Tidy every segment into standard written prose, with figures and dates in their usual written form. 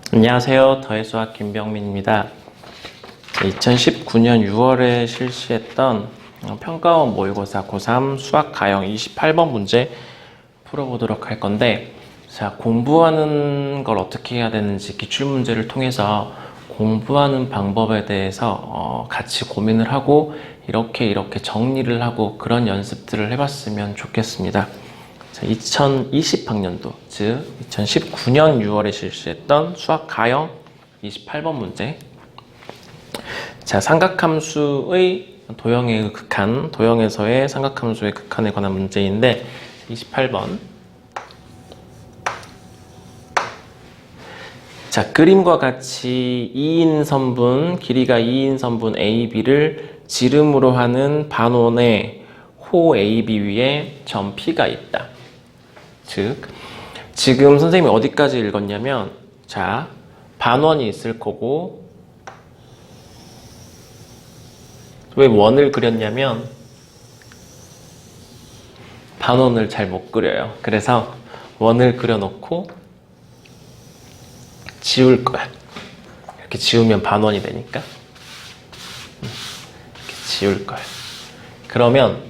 안녕하세요. 더해수학 김병민입니다. 2019년 6월에 실시했던 평가원 모의고사 고3 수학 가형 28번 문제 풀어보도록 할 건데, 자, 공부하는 걸 어떻게 해야 되는지 기출문제를 통해서 공부하는 방법에 대해서 같이 고민을 하고 이렇게 정리를 하고 그런 연습들을 해봤으면 좋겠습니다. 2020학년도, 즉 2019년 6월에 실시했던 수학 가형 28번 문제. 자, 삼각함수의 도형의 극한, 도형에서의 삼각함수의 극한에 관한 문제인데 28번. 자, 그림과 같이 2인 선분, 길이가 2인 선분 AB를 지름으로 하는 반원의 호 AB 위에 점 P가 있다. 즉, 지금 선생님이 어디까지 읽었냐면, 자, 반원이 있을 거고, 왜 원을 그렸냐면, 반원을 잘 못 그려요. 그래서 원을 그려놓고 지울 거야. 이렇게 지우면 반원이 되니까. 이렇게 지울 거야. 그러면,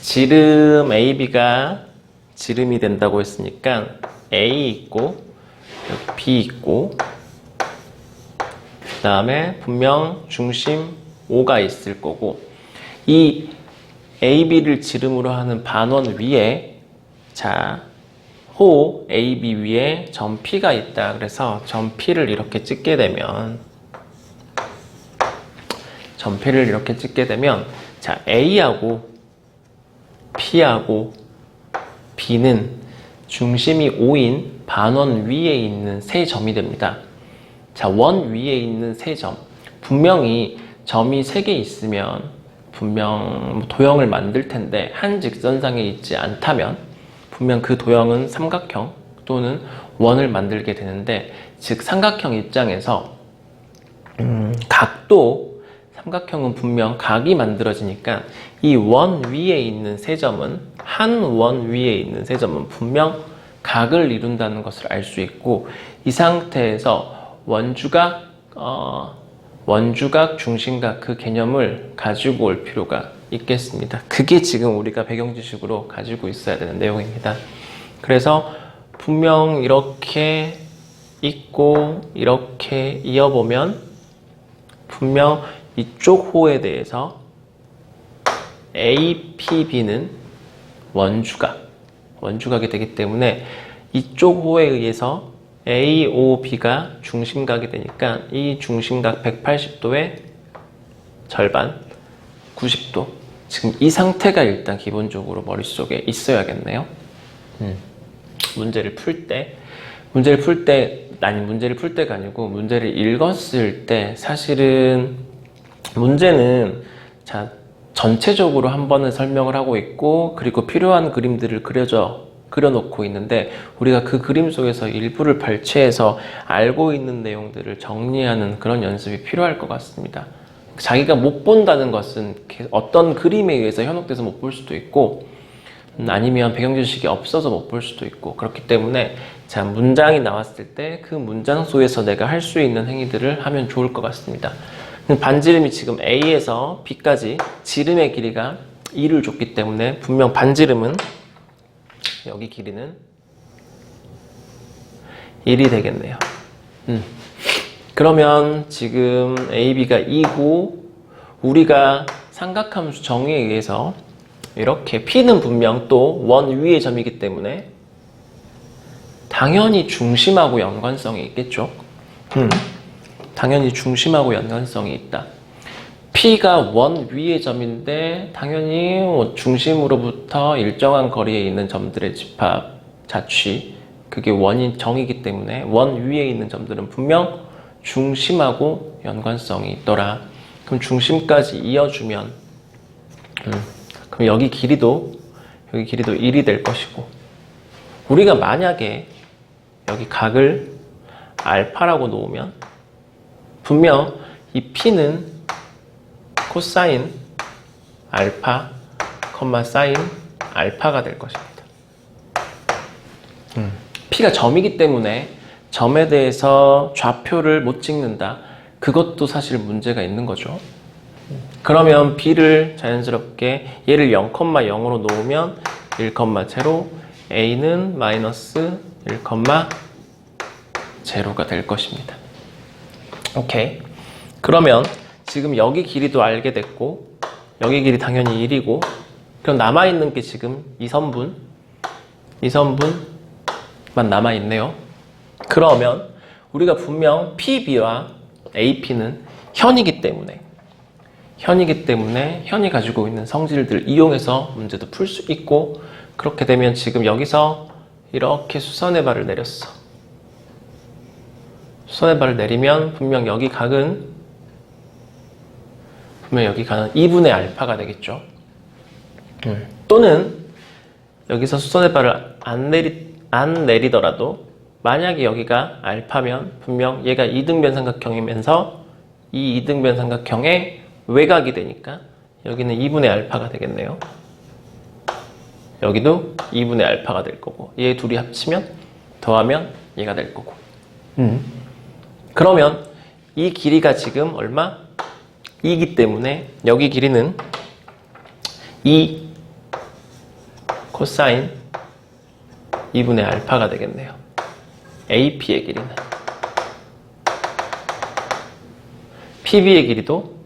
지름 AB가 지름이 된다고 했으니까 A 있고 B 있고 그 다음에 분명 중심 O가 있을 거고, 이 AB를 지름으로 하는 반원 위에, 자, 호 AB 위에 점 P가 있다. 그래서 점 P를 이렇게 찍게 되면, 자, A하고 P하고 B는 중심이 O인 반원 위에 있는 세 점이 됩니다. 자, 원 위에 있는 세 점. 분명히 점이 3개 있으면 분명 도형을 만들 텐데, 한 직선상에 있지 않다면 분명 그 도형은 삼각형 또는 원을 만들게 되는데, 즉 삼각형 입장에서 각도, 삼각형은 분명 각이 만들어지니까 이 원 위에 있는 세 점은, 한 원 위에 있는 세 점은 분명 각을 이룬다는 것을 알 수 있고, 이 상태에서 원주각, 중심각 그 개념을 가지고 올 필요가 있겠습니다. 그게 지금 우리가 배경 지식으로 가지고 있어야 되는 내용입니다. 그래서 분명 이렇게 있고 이렇게 이어보면 분명 이쪽 호에 대해서 APB는 원주각이 되기 때문에 이쪽 호에 의해서 AOB가 중심각이 되니까 이 중심각 180도의 절반, 90도. 지금 이 상태가 일단 기본적으로 머릿속에 있어야겠네요. 문제를 풀 때가 아니고 문제를 읽었을 때, 사실은 문제는, 자, 전체적으로 한 번은 설명을 하고 있고, 그리고 필요한 그림들을 그려놓고 있는데, 우리가 그 그림 속에서 일부를 발췌해서 알고 있는 내용들을 정리하는 그런 연습이 필요할 것 같습니다. 자기가 못 본다는 것은 어떤 그림에 의해서 현혹돼서 못 볼 수도 있고, 아니면 배경 지식이 없어서 못 볼 수도 있고, 그렇기 때문에, 자, 문장이 나왔을 때 그 문장 속에서 내가 할 수 있는 행위들을 하면 좋을 것 같습니다. 반지름이 지금 A에서 B까지 지름의 길이가 2를 줬기 때문에 분명 반지름은, 여기 길이는 1이 되겠네요. 그러면 지금 AB가 2고, 우리가 삼각함수 정의에 의해서 이렇게 P는 분명 또 원 위의 점이기 때문에 당연히 중심하고 연관성이 있겠죠. 당연히 중심하고 연관성이 있다. P가 원 위의 점인데 당연히 중심으로부터 일정한 거리에 있는 점들의 집합, 자취, 그게 원인 정이기 때문에 원 위에 있는 점들은 분명 중심하고 연관성이 있더라. 그럼 중심까지 이어주면, 그럼 여기 길이도 1이 될 것이고, 우리가 만약에 여기 각을 알파라고 놓으면 분명 이 P는 코사인 알파, 사인 알파가 될 것입니다. P가 점이기 때문에 점에 대해서 좌표를 못 찍는다. 그것도 사실 문제가 있는 거죠. 그러면 B를 자연스럽게 얘를 0,0으로 놓으면 1,0, A는 마이너스 1,0가 될 것입니다. 오케이. 그러면 지금 여기 길이도 알게 됐고 여기 길이 당연히 1이고 그럼 남아있는 게 지금 이 선분만 남아있네요. 그러면 우리가 분명 PB와 AP는 현이기 때문에 현이 가지고 있는 성질들을 이용해서 문제도 풀 수 있고 그렇게 되면 지금 여기서 이렇게 수선의 발을 내렸어. 수선의 발을 내리면 분명 여기 각은 2분의 알파가 되겠죠. 또는 여기서 수선의 발을 안 내리더라도 만약에 여기가 알파면 분명 얘가 이등변 삼각형이면서 이 이등변 삼각형의 외곽이 되니까 여기는 2분의 알파가 되겠네요. 여기도 2분의 알파가 될 거고 얘 둘이 합치면 더하면 얘가 될 거고 그러면 이 길이가 지금 얼마? 2이기 때문에 여기 길이는 2 코사인 2분의 알파가 되겠네요. AP의 길이는 PB의 길이도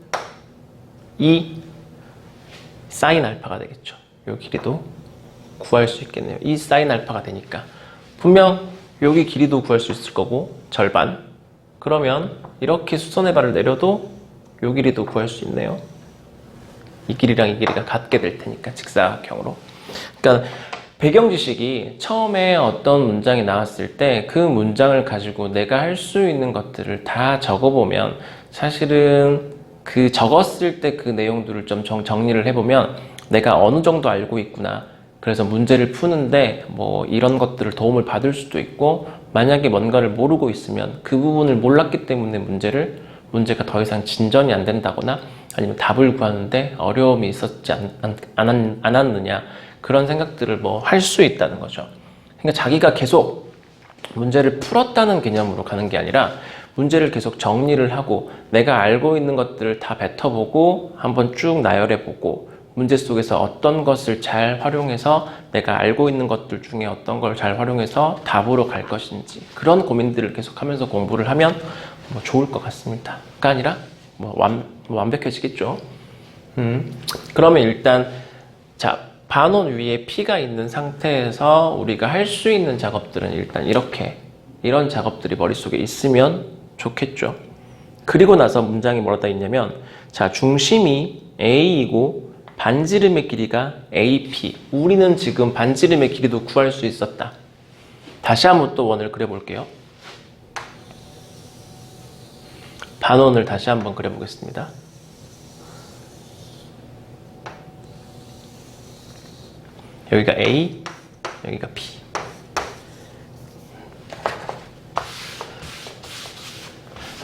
2 사인 알파가 되겠죠. 이 길이도 구할 수 있겠네요. 2 사인 알파가 되니까 분명 여기 길이도 구할 수 있을 거고 절반 그러면 이렇게 수선의 발을 내려도 이 길이도 구할 수 있네요. 이 길이랑 이 길이가 같게 될 테니까 직사각형으로. 그러니까 배경 지식이 처음에 어떤 문장이 나왔을 때 그 문장을 가지고 내가 할 수 있는 것들을 다 적어보면 사실은 그 적었을 때 그 내용들을 좀 정리를 해보면 내가 어느 정도 알고 있구나. 그래서 문제를 푸는데 뭐 이런 것들을 도움을 받을 수도 있고 만약에 뭔가를 모르고 있으면 그 부분을 몰랐기 때문에 문제가 더 이상 진전이 안 된다거나 아니면 답을 구하는데 어려움이 있었지 않았느냐 그런 생각들을 뭐 할 수 있다는 거죠. 그러니까 자기가 계속 문제를 풀었다는 개념으로 가는 게 아니라 문제를 계속 정리를 하고 내가 알고 있는 것들을 다 뱉어보고 한번 쭉 나열해보고 문제 속에서 어떤 것을 잘 활용해서 내가 알고 있는 것들 중에 어떤 걸 잘 활용해서 답으로 갈 것인지 그런 고민들을 계속하면서 공부를 하면 뭐 좋을 것 같습니다. 가 아니라 뭐 완벽해지겠죠. 그러면 일단 자 반원 위에 P가 있는 상태에서 우리가 할 수 있는 작업들은 일단 이런 작업들이 머릿속에 있으면 좋겠죠. 그리고 나서 문장이 뭐라고 있냐면 자 중심이 A이고 반지름의 길이가 AP. 우리는 지금 반지름의 길이도 구할 수 있었다. 다시 한번 또 원을 그려볼게요. 반원을 다시 한번 그려보겠습니다. 여기가 A, 여기가 B.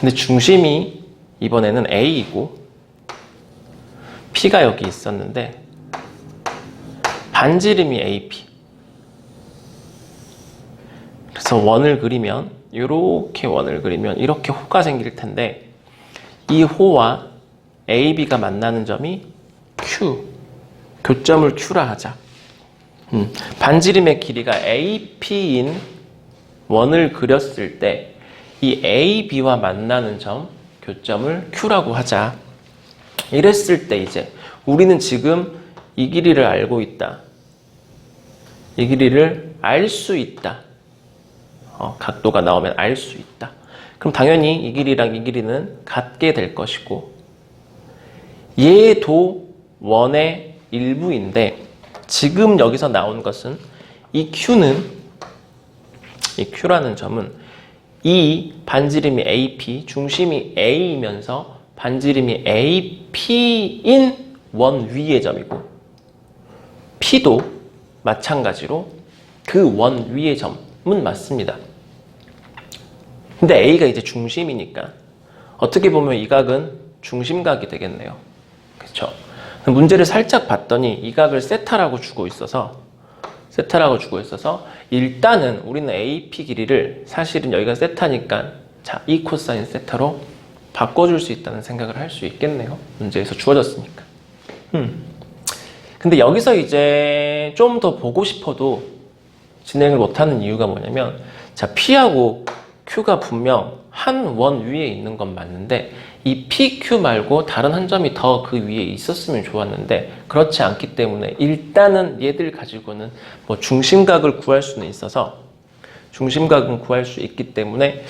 근데 중심이 이번에는 A이고 P가 여기 있었는데 반지름이 AP. 그래서 원을 그리면 이렇게 원을 그리면 이렇게 호가 생길 텐데 이 호와 AB가 만나는 점이 Q. 교점을 Q라 하자. 반지름의 길이가 AP인 원을 그렸을 때 이 AB와 만나는 점, 교점을 Q라고 하자. 이랬을 때 이제 우리는 지금 이 길이를 알고 있다. 이 길이를 알 수 있다. 각도가 나오면 알 수 있다. 그럼 당연히 이 길이랑 이 길이는 같게 될 것이고 얘도 원의 일부인데 지금 여기서 나온 것은 이 Q라는 점은 이 반지름이 AP, 중심이 A이면서 반지름이 AP인 원 위의 점이고 P도 마찬가지로 그 원 위의 점은 맞습니다. 근데 A가 이제 중심이니까 어떻게 보면 이 각은 중심각이 되겠네요. 그렇죠? 문제를 살짝 봤더니 이 각을 세타라고 주고 있어서 세타라고 주고 있어서 일단은 우리는 AP 길이를 사실은 여기가 세타니까 자, 2 코사인 세타로 바꿔줄 수 있다는 생각을 할 수 있겠네요. 문제에서 주어졌으니까. 근데 여기서 이제 좀 더 보고 싶어도 진행을 못하는 이유가 뭐냐면 자, P하고 Q가 분명 한 원 위에 있는 건 맞는데 이 PQ 말고 다른 한 점이 더 그 위에 있었으면 좋았는데 그렇지 않기 때문에 일단은 얘들 가지고는 뭐 중심각을 구할 수는 있어서 중심각은 구할 수 있기 때문에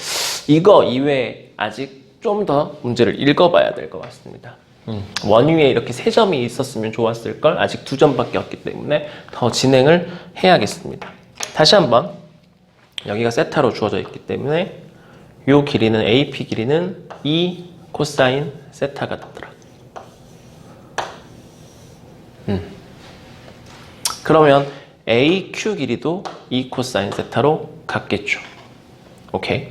이거 이외에 아직 좀 더 문제를 읽어봐야 될 것 같습니다. 원 위에 이렇게 세 점이 있었으면 좋았을 걸 아직 두 점밖에 없기 때문에 더 진행을 해야겠습니다. 다시 한번 여기가 세타로 주어져 있기 때문에 요 길이는 AP 길이는 2 코사인 세타가 나더라. 그러면 AQ 길이도 2 코사인 세타로 같겠죠. 오케이.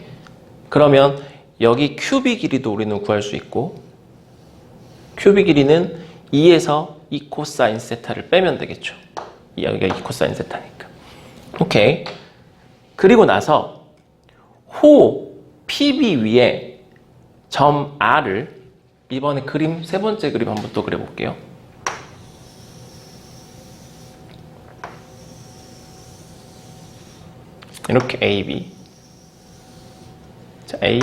그러면 여기 QB 길이도 우리는 구할 수 있고 QB 길이는 2에서 2 코사인 세타를 빼면 되겠죠. 여기가 2 코사인 세타니까. 오케이. 그리고 나서 호 PB 위에 점 R을 이번에 그림 세 번째 그림 한번 또 그려볼게요. 이렇게 AB 자 A,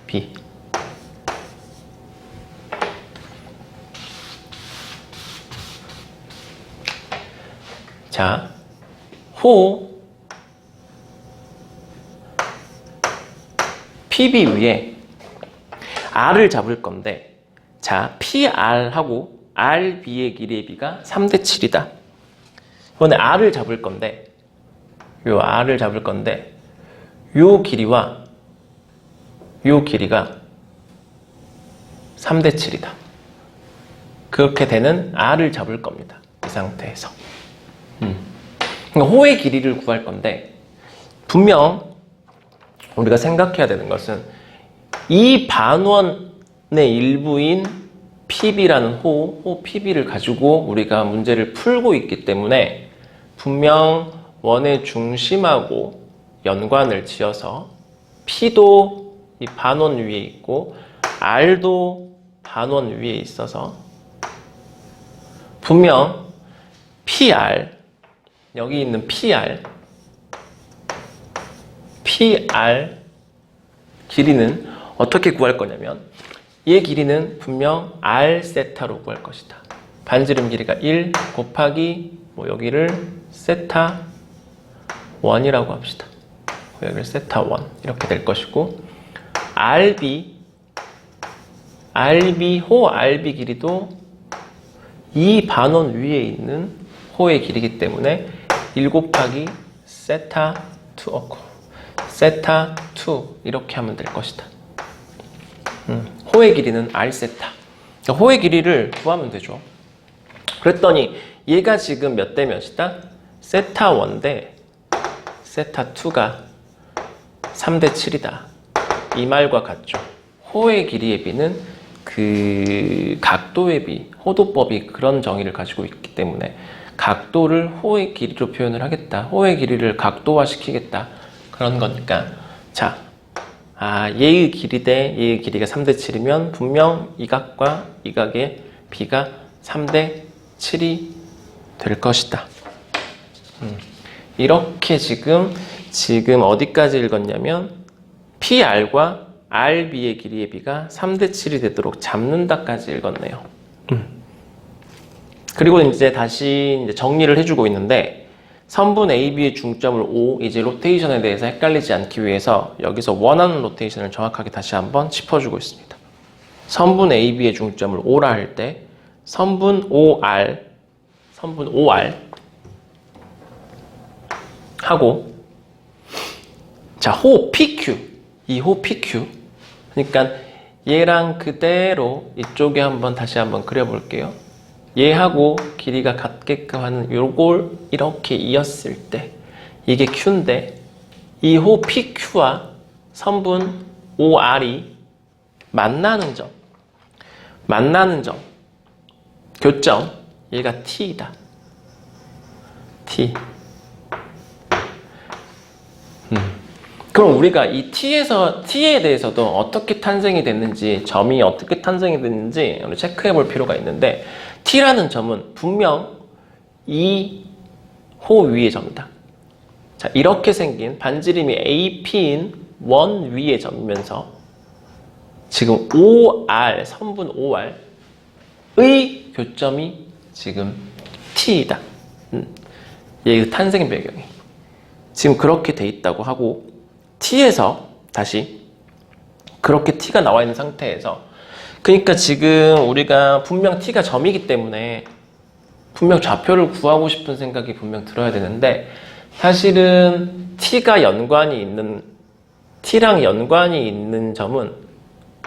B 자 호 PB 위에 R을 잡을 건데 자 PR하고 RB의 길이의 B가 3대 7이다. 이번에 R을 잡을 건데 요 R을 잡을 건데 요 길이와 요 길이가 3대 7이다. 그렇게 되는 R을 잡을 겁니다. 이 상태에서 그러니까 호의 길이를 구할 건데 분명 우리가 생각해야 되는 것은 이 반원의 일부인 PB라는 호 PB를 가지고 우리가 문제를 풀고 있기 때문에 분명 원의 중심하고 연관을 지어서 P도 이 반원 위에 있고 R도 반원 위에 있어서 분명 PR 여기 있는 PR 길이는 어떻게 구할 거냐면 얘 길이는 분명 R 세타로 구할 것이다. 반지름 길이가 1 곱하기 뭐 여기를 세타 1이라고 합시다. 여기를 세타 1 이렇게 될 것이고 호 RB 길이도 이 반원 위에 있는 호의 길이기 때문에 1 곱하기 세타 2 세타 2 이렇게 하면 될 것이다. 호의 길이는 R 세타. 그러니까 호의 길이를 구하면 되죠. 그랬더니 얘가 지금 몇 대 몇이다? 세타 1대 세타 2가 3대 7이다. 이 말과 같죠. 호의 길이의 비는 그 각도의 비, 호도법이 그런 정의를 가지고 있기 때문에 각도를 호의 길이로 표현을 하겠다. 호의 길이를 각도화시키겠다. 그런 거니까 자, 얘의 길이 대 얘의 길이가 3대 7이면 분명 이 각과 이 각의 비가 3대 7이 될 것이다. 이렇게 지금 어디까지 읽었냐면 PR과 RB의 길이의 비가 3대 7이 되도록 잡는다까지 읽었네요. 그리고 이제 다시 정리를 해주고 있는데 선분 AB의 중점을 O, 이제 로테이션에 대해서 헷갈리지 않기 위해서 여기서 원하는 로테이션을 정확하게 다시 한번 짚어주고 있습니다. 선분 AB의 중점을 O라 할 때 선분 OR 하고 자, 호 PQ, 이 호 PQ 그러니까 얘랑 그대로 이쪽에 다시 한번 그려볼게요. 얘하고 길이가 같게끔 하는 요걸 이렇게 이었을 때 이게 Q인데 이 호 PQ와 선분 OR이 만나는 점 교점 얘가 T이다. t. 그럼 우리가 이 t에 대해서도 어떻게 탄생이 됐는지, 점이 어떻게 탄생이 됐는지 우리 체크해 볼 필요가 있는데, t라는 점은 분명 이 호 위의 점이다. 자, 이렇게 생긴 반지름이 AP인 원 위의 점이면서 지금 OR, 선분 OR의 교점이 지금 T이다. 얘의 탄생 배경이. 지금 그렇게 돼 있다고 하고, T에서 다시 그렇게 T가 나와 있는 상태에서, 그러니까 지금 우리가 분명 T가 점이기 때문에 분명 좌표를 구하고 싶은 생각이 분명 들어야 되는데, 사실은 T랑 연관이 있는 점은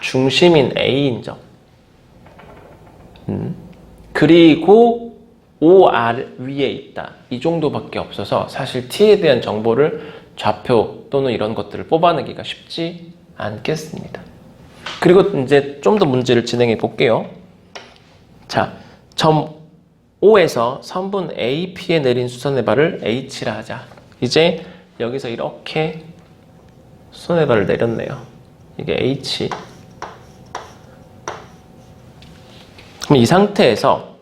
중심인 A인 점. 그리고 OR 위에 있다. 이 정도밖에 없어서 사실 T에 대한 정보를 좌표 또는 이런 것들을 뽑아내기가 쉽지 않겠습니다. 그리고 이제 좀 더 문제를 진행해 볼게요. 자, 점 O에서 선분 AP에 내린 수선의 발을 H라 하자. 이제 여기서 이렇게 수선의 발을 내렸네요. 이게 H. 그럼 이 상태에서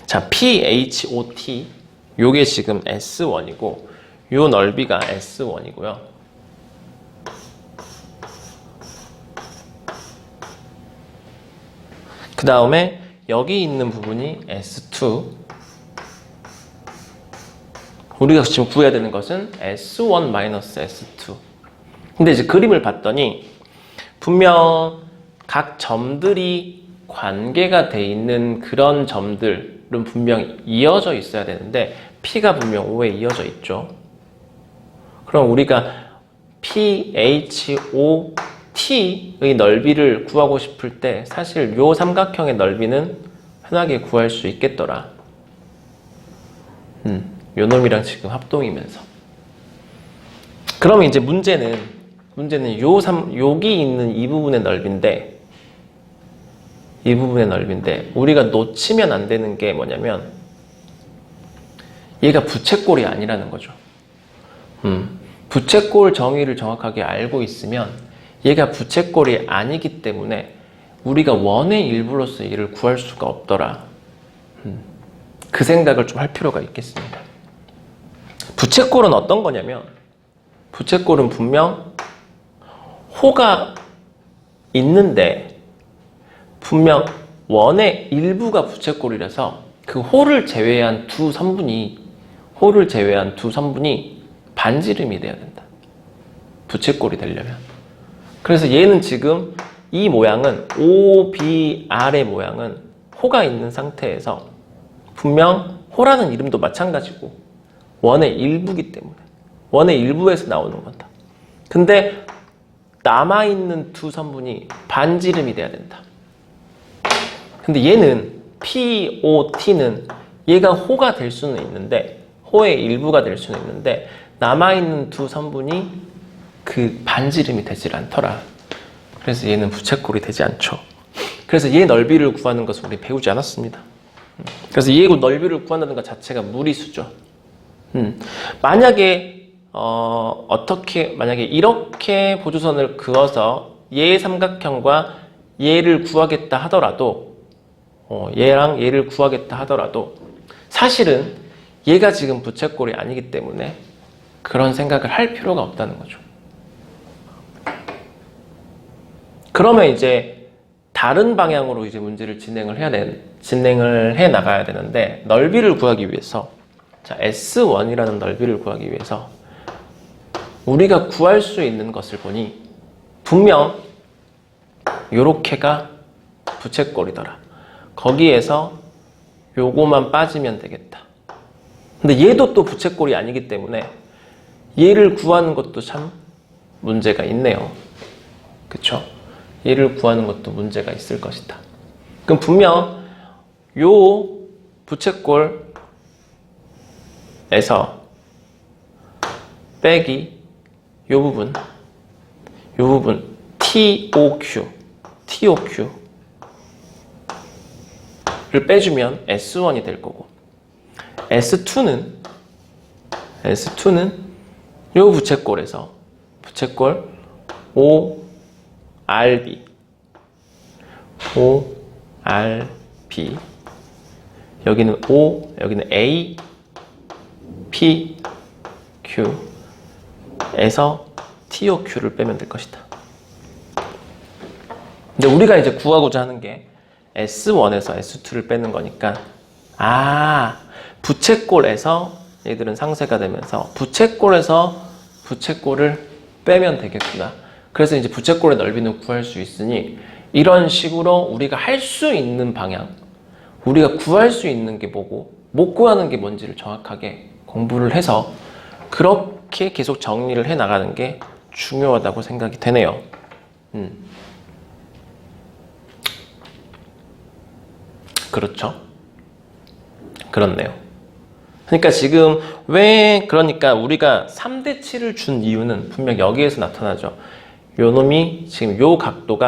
자, PHOT 요게 지금 S1이고 요 넓이가 S1이고요. 그 다음에 여기 있는 부분이 S2. 우리가 지금 구해야 되는 것은 S1-S2. 근데 이제 그림을 봤더니 분명 각 점들이 관계가 돼 있는 그런 점들은 분명 이어져 있어야 되는데 P가 분명 O에 이어져 있죠. 그럼 우리가 PHOT의 넓이를 구하고 싶을 때 사실 요 삼각형의 넓이는 편하게 구할 수 있겠더라. 요 놈이랑 지금 합동이면서. 그러면 이제 문제는 여기 있는 이 부분의 넓이인데, 우리가 놓치면 안 되는 게 뭐냐면 얘가 부채꼴이 아니라는 거죠. 부채꼴 정의를 정확하게 알고 있으면 얘가 부채꼴이 아니기 때문에 우리가 원의 일부로서 얘를 구할 수가 없더라. 그 생각을 좀 할 필요가 있겠습니다. 부채꼴은 어떤 거냐면, 부채꼴은 분명 호가 있는데 분명 원의 일부가 부채꼴이라서 그 호를 제외한 두 선분이 반지름이 돼야 된다. 부채꼴이 되려면. 그래서 얘는 지금 이 모양은 OBR의 모양은 호가 있는 상태에서 분명 호라는 이름도 마찬가지고 원의 일부이기 때문에 원의 일부에서 나오는 거다. 근데 남아있는 두 선분이 반지름이 돼야 된다. 근데 얘는 POT는 얘가 호가 될 수는 있는데, 호의 일부가 될 수는 있는데 남아있는 두 선분이 그 반지름이 되질 않더라. 그래서 얘는 부채꼴이 되지 않죠. 그래서 얘 넓이를 구하는 것을 우리 배우지 않았습니다. 그래서 얘 넓이를 구한다는 것 자체가 무리수죠. 만약에 만약에 이렇게 보조선을 그어서 얘의 삼각형과 얘를 구하겠다 하더라도, 얘랑 얘를 구하겠다 하더라도 사실은 얘가 지금 부채꼴이 아니기 때문에 그런 생각을 할 필요가 없다는 거죠. 그러면 이제 다른 방향으로 이제 문제를 진행을 해 나가야 되는데, 넓이를 구하기 위해서, 자, S1이라는 넓이를 구하기 위해서 우리가 구할 수 있는 것을 보니 분명 요렇게가 부채꼴이더라. 거기에서 요거만 빠지면 되겠다. 근데 얘도 또 부채꼴이 아니기 때문에 얘를 구하는 것도 참 문제가 있네요. 그쵸? 얘를 구하는 것도 문제가 있을 것이다. 그럼 분명 요 부채꼴에서 빼기 요 부분 TOQ를 빼주면 S1이 될 거고, S2는 S2는 요 부채꼴에서 부채꼴 ORB ORB 여기는 O, 여기는 A, P, Q에서 TOQ를 빼면 될 것이다. 근데 우리가 이제 구하고자 하는 게 S1에서 S2를 빼는 거니까 부채꼴에서 얘들은 상쇄가 되면서 부채꼴에서 부채꼴을 빼면 되겠구나. 그래서 이제 부채꼴의 넓이는 구할 수 있으니 이런 식으로 우리가 할 수 있는 방향, 우리가 구할 수 있는 게 뭐고 못 구하는 게 뭔지를 정확하게 공부를 해서 그렇게 계속 정리를 해 나가는 게 중요하다고 생각이 되네요. 그렇죠? 그렇네요. 그러니까 지금 그러니까 우리가 3대 7을 준 이유는 분명 여기에서 나타나죠. 요 놈이 지금 요 각도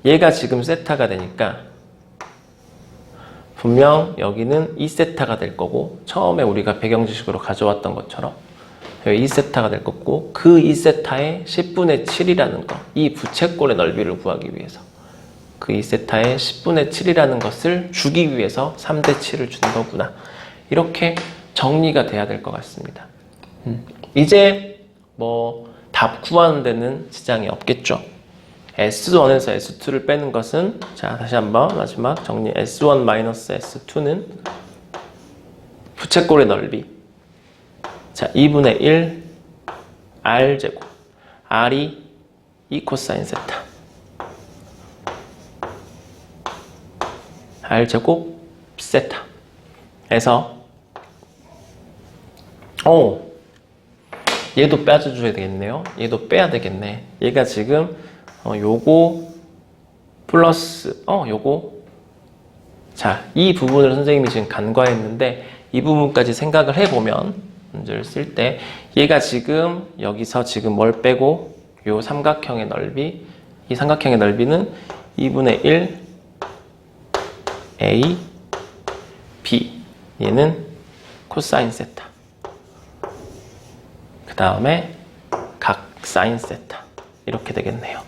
얘가 지금 세타가 되니까 분명 여기는 2세타가 될 거고 처음에 우리가 배경지식으로 가져왔던 것처럼 2세타가 될 거고 그 2세타의 10분의 7이라는 거, 이 부채꼴의 넓이를 구하기 위해서 그 2세타의 10분의 7이라는 것을 주기 위해서 3대 7을 준 거구나. 이렇게 정리가 돼야 될 것 같습니다. 이제 뭐 답 구하는 데는 지장이 없겠죠. S1에서 S2를 빼는 것은 자 다시 한번 마지막 정리. S1-S2는 부채꼴의 넓이 자 2분의 1 R제곱 R이 2 코사인 세타 R제곱 세타에서 얘도 빼줘야 되겠네요. 얘도 빼야 되겠네. 얘가 지금 요거 플러스 요거 자, 이 부분을 선생님이 지금 간과했는데 이 부분까지 생각을 해보면 문제를 쓸 때 얘가 지금 여기서 지금 뭘 빼고 요 삼각형의 넓이 이 삼각형의 넓이는 2분의 1 A B 얘는 코사인 세타 그 다음에 각 사인 세타 이렇게 되겠네요.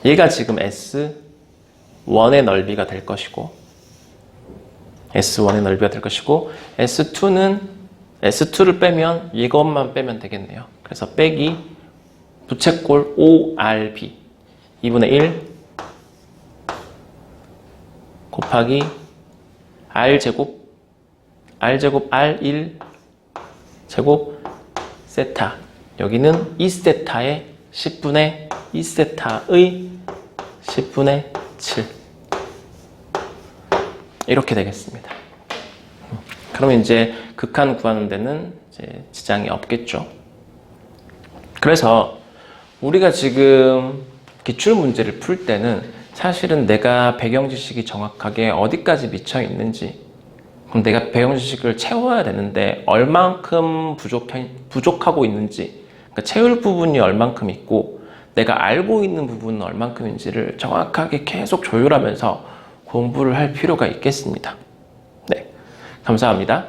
얘가 지금 S1의 넓이가 될 것이고 S1의 넓이가 될 것이고 S2를 빼면 이것만 빼면 되겠네요. 그래서 빼기 부채꼴 ORB 2분의 1 곱하기 R제곱 R1 제곱 세타 여기는 2세타의 10분의 2세타의 10분의 7 이렇게 되겠습니다. 그러면 이제 극한 구하는 데는 이제 지장이 없겠죠. 그래서 우리가 지금 기출 문제를 풀 때는 사실은 내가 배경 지식이 정확하게 어디까지 미쳐 있는지 그럼 내가 배경 지식을 채워야 되는데 얼만큼 부족하고 있는지 그러니까 채울 부분이 얼만큼 있고 내가 알고 있는 부분은 얼만큼인지를 정확하게 계속 조율하면서 공부를 할 필요가 있겠습니다. 네, 감사합니다.